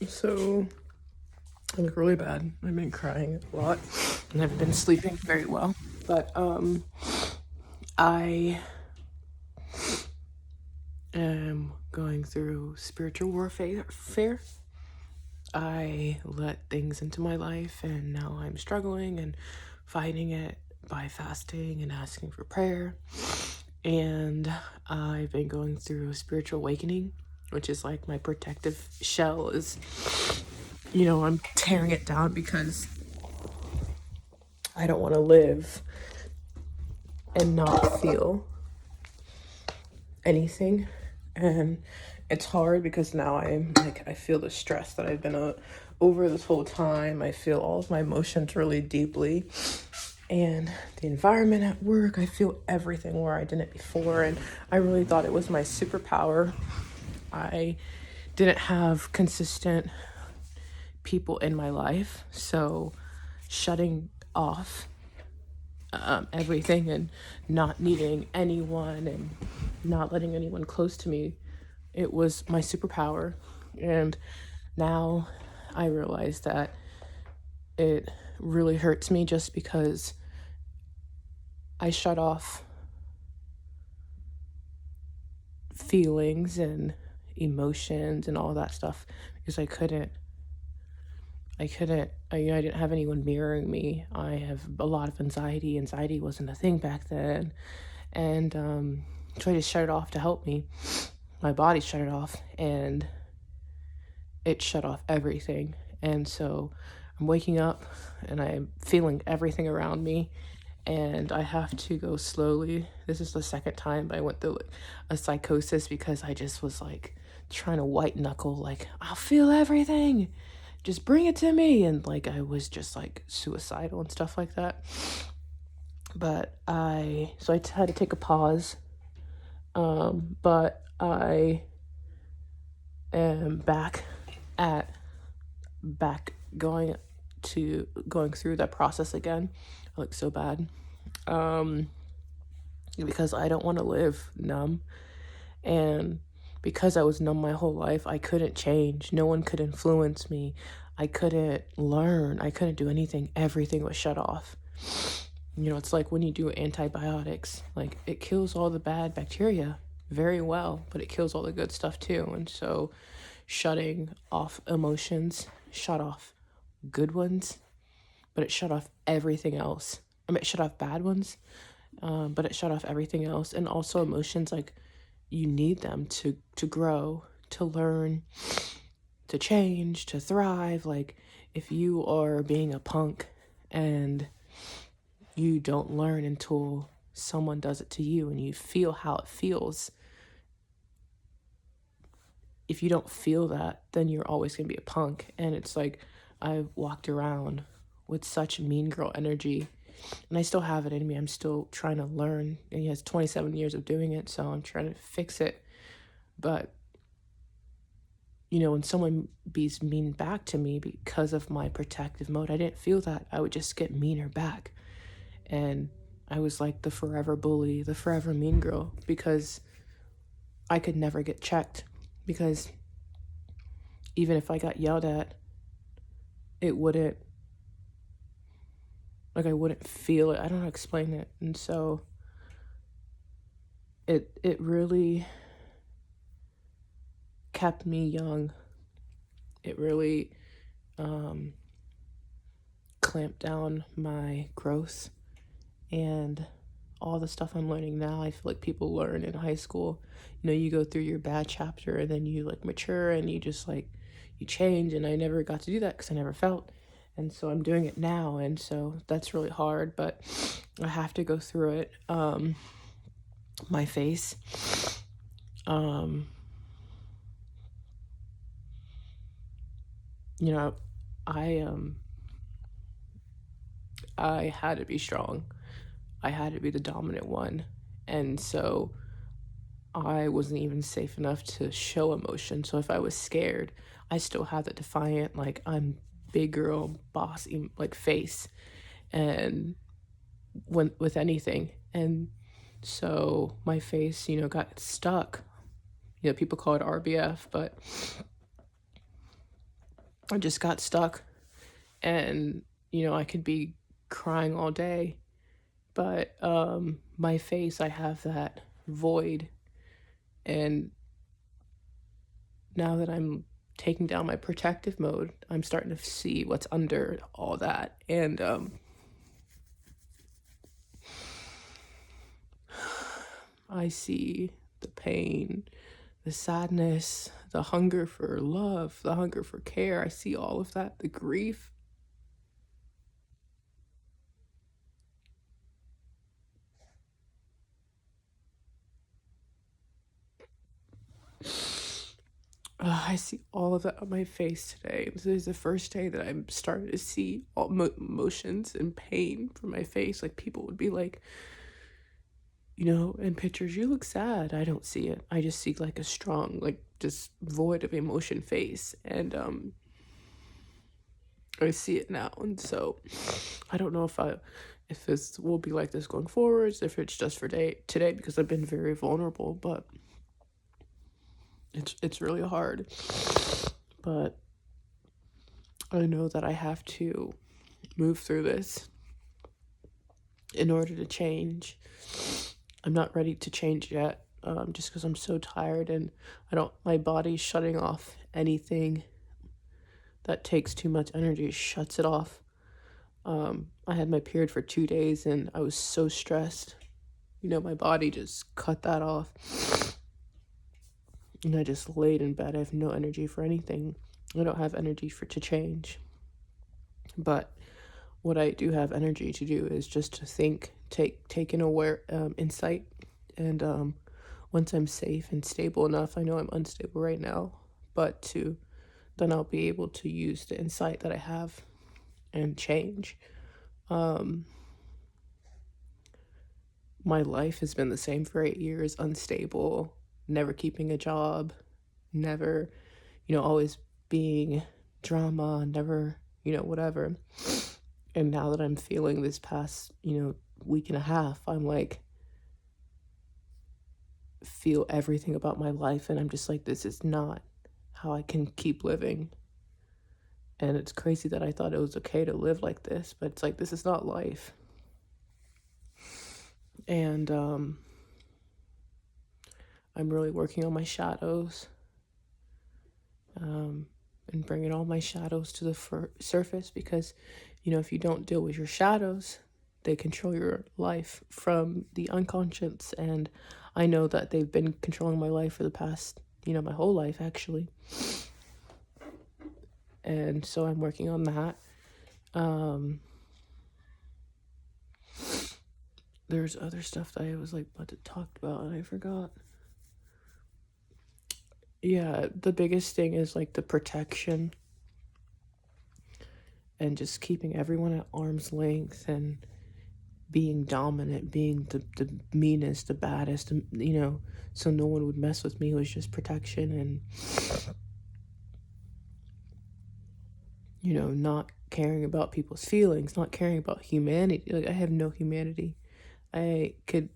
So I look really bad. I've been crying a lot and I've been sleeping very well. But I am going through spiritual warfare. I let things into my life and now I'm struggling and fighting it by fasting and asking for prayer. And I've been going through a spiritual awakening, which is like my protective shell is, I'm tearing it down because I don't want to live and not feel anything. And it's hard because now I feel the stress that I've been over this whole time. I feel all of my emotions really deeply. And the environment at work, I feel everything where I didn't before. And I really thought it was my superpower. I didn't have consistent people in my life. So shutting off everything and not needing anyone and not letting anyone close to me, it was my superpower. And now I realize that it really hurts me just because I shut off feelings and emotions and all that stuff because I didn't have anyone mirroring me. I have a lot of anxiety. Anxiety wasn't a thing back then. And so I just shut it off to help me. My body shut it off and it shut off everything. And so I'm waking up and I'm feeling everything around me and I have to go slowly. This is the second time I went through a psychosis because I just was like trying to white knuckle, like, I'll feel everything, just bring it to me. And like I was just like suicidal and stuff like that. But I had to take a pause. But I am back going through that process again. I look so bad. Because I don't want to live numb. And because I was numb my whole life, I couldn't change. No one could influence me. I couldn't learn. I couldn't do anything. Everything was shut off. It's like when you do antibiotics, like it kills all the bad bacteria very well, but it kills all the good stuff too. And so shutting off emotions shut off good ones, but it shut off everything else. I mean, it shut off bad ones, but it shut off everything else. And also emotions, like you need them to grow, to learn, to change, to thrive. Like if you are being a punk and you don't learn until someone does it to you and you feel how it feels. If you don't feel that, then you're always going to be a punk. And it's like I walked around with such mean girl energy and I still have it in me. I'm still trying to learn. And he has 27 years of doing it, so I'm trying to fix it. But when someone be mean back to me because of my protective mode, I didn't feel that. I would just get meaner back. And I was like the forever bully, the forever mean girl, because I could never get checked. Because even if I got yelled at, it wouldn't, like I wouldn't feel it. I don't know how to explain it. And so it really kept me young. It really clamped down my growth and all the stuff I'm learning now. I feel like people learn in high school. You go through your bad chapter and then you like mature and you just like you change. And I never got to do that because I never felt. And so I'm doing it now. And so that's really hard, but I have to go through it. My face. I had to be strong. I had to be the dominant one. And so I wasn't even safe enough to show emotion. So if I was scared, I still had that defiant, like I'm big girl boss like face and with anything. And so my face, got stuck. People call it RBF, but I just got stuck, and I could be crying all day, but my face, I have that void. And now that I'm taking down my protective mode, I'm starting to see what's under all that. And I see the pain, the sadness, the hunger for love, the hunger for care. I see all of that, the grief. I see all of that on my face today. This is the first day that I'm starting to see all emotions and pain from my face. Like, people would be like, in pictures, you look sad. I don't see it. I just see like a strong, like, just void of emotion face. And I see it now. And so I don't know if this will be like this going forwards, if it's just for today, because I've been very vulnerable, but it's really hard. But I know that I have to move through this in order to change. I'm not ready to change yet, just because I'm so tired, and my body's shutting off anything that takes too much energy. It shuts it off. I had my period for 2 days, and I was so stressed. My body just cut that off. And I just laid in bed. I have no energy for anything. I don't have energy to change. But what I do have energy to do is just to think, take in aware insight. And once I'm safe and stable enough, I know I'm unstable right now, but then I'll be able to use the insight that I have and change. My life has been the same for 8 years, unstable, never keeping a job, never, always being drama, never, whatever. And now that I'm feeling this past, week and a half, I'm like, feel everything about my life, and I'm just like, this is not how I can keep living. And it's crazy that I thought it was okay to live like this, but it's like, this is not life. And I'm really working on my shadows, and bringing all my shadows to the surface, because if you don't deal with your shadows, they control your life from the unconscious. And I know that they've been controlling my life for the past, my whole life, actually. And so I'm working on that. There's other stuff that I was like about to talk about and I forgot. Yeah, the biggest thing is like the protection and just keeping everyone at arm's length and being dominant, being the meanest, the baddest, so no one would mess with me. It was just protection and, not caring about people's feelings, not caring about humanity. Like, I have no humanity. I could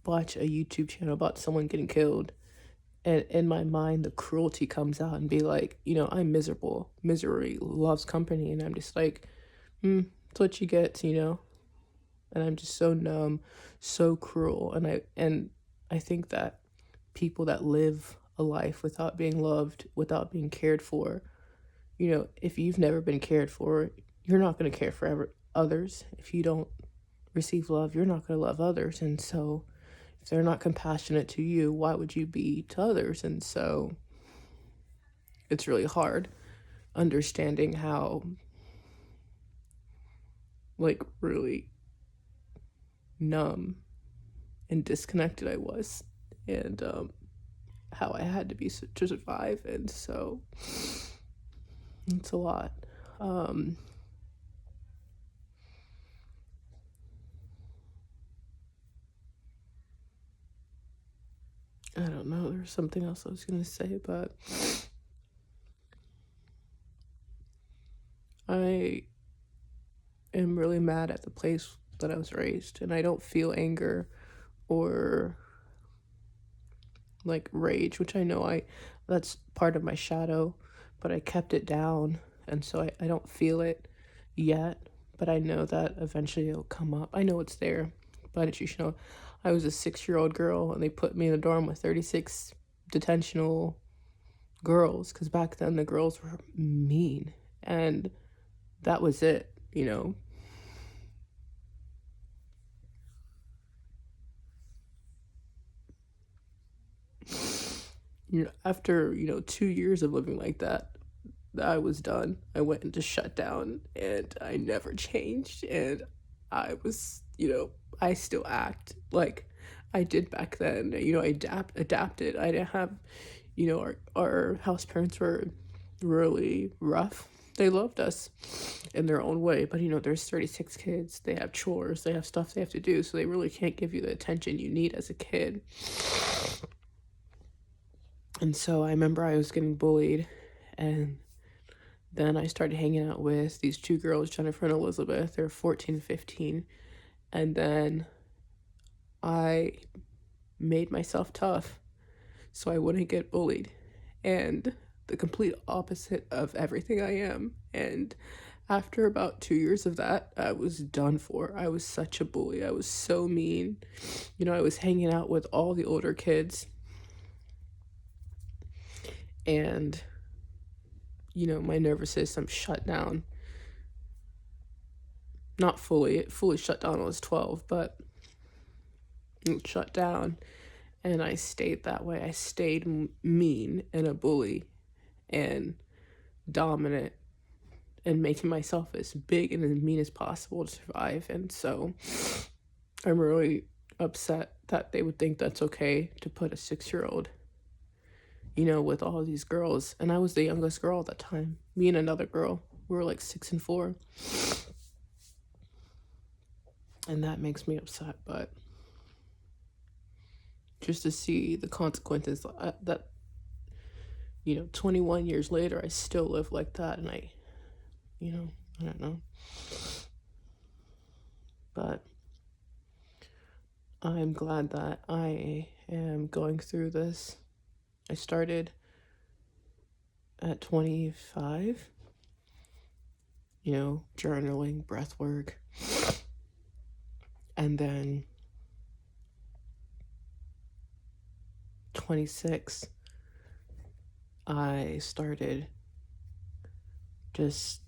watch a YouTube channel about someone getting killed, and in my mind, the cruelty comes out and be like, I'm miserable. Misery loves company. And I'm just like, it's what you get, And I'm just so numb, so cruel. And I think that people that live a life without being loved, without being cared for, if you've never been cared for, you're not going to care for others. If you don't receive love, you're not going to love others. And so if they're not compassionate to you, why would you be to others? And so it's really hard understanding how, like, really numb and disconnected I was, and how I had to be to survive. And so it's a lot. I don't know, there's something else I was gonna say, but I am really mad at the place that I was raised, and I don't feel anger or like rage, which I know that's part of my shadow, but I kept it down And so I don't feel it yet, but I know that eventually it'll come up. I know it's there, but you know, I was a 6-year-old girl and they put me in a dorm with 36 detentional girls, because back then the girls were mean, and that was it, you know. After 2 years of living like that, I was done. I went into shutdown and I never changed. And I was, I still act like I did back then. I adapted. I didn't have, our house parents were really rough. They loved us in their own way, but there's 36 kids. They have chores, they have stuff they have to do, so they really can't give you the attention you need as a kid. And so I remember I was getting bullied, and then I started hanging out with these two girls, Jennifer and Elizabeth. They're 14 and 15. And then I made myself tough so I wouldn't get bullied. And the complete opposite of everything I am. And after about 2 years of that, I was done for. I was such a bully. I was so mean. I was hanging out with all the older kids. And my nervous system shut down. Not fully. It fully shut down when I was 12, but it shut down. And I stayed that way. I stayed mean and a bully and dominant and making myself as big and as mean as possible to survive. And so I'm really upset that they would think that's okay to put a 6-year-old, with all these girls. And I was the youngest girl at that time. Me and another girl. We were like 6 and 4. And that makes me upset, but just to see the consequences that 21 years later I still live like that, and I don't know, but I'm glad that I am going through this. I started at 25, journaling, breath work, and then 26, I started just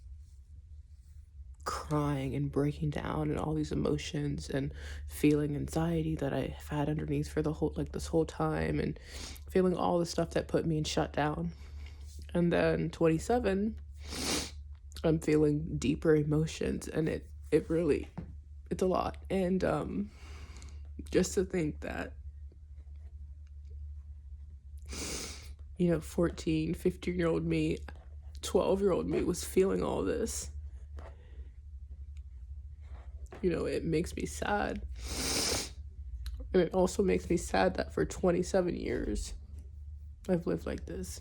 crying and breaking down and all these emotions and feeling anxiety that I've had underneath for this whole time, and feeling all the stuff that put me in shutdown. And then 27, I'm feeling deeper emotions, and it's a lot. And just to think that 14, 15-year-old me, 12-year-old me was feeling all this, it makes me sad. And it also makes me sad that for 27 years I've lived like this.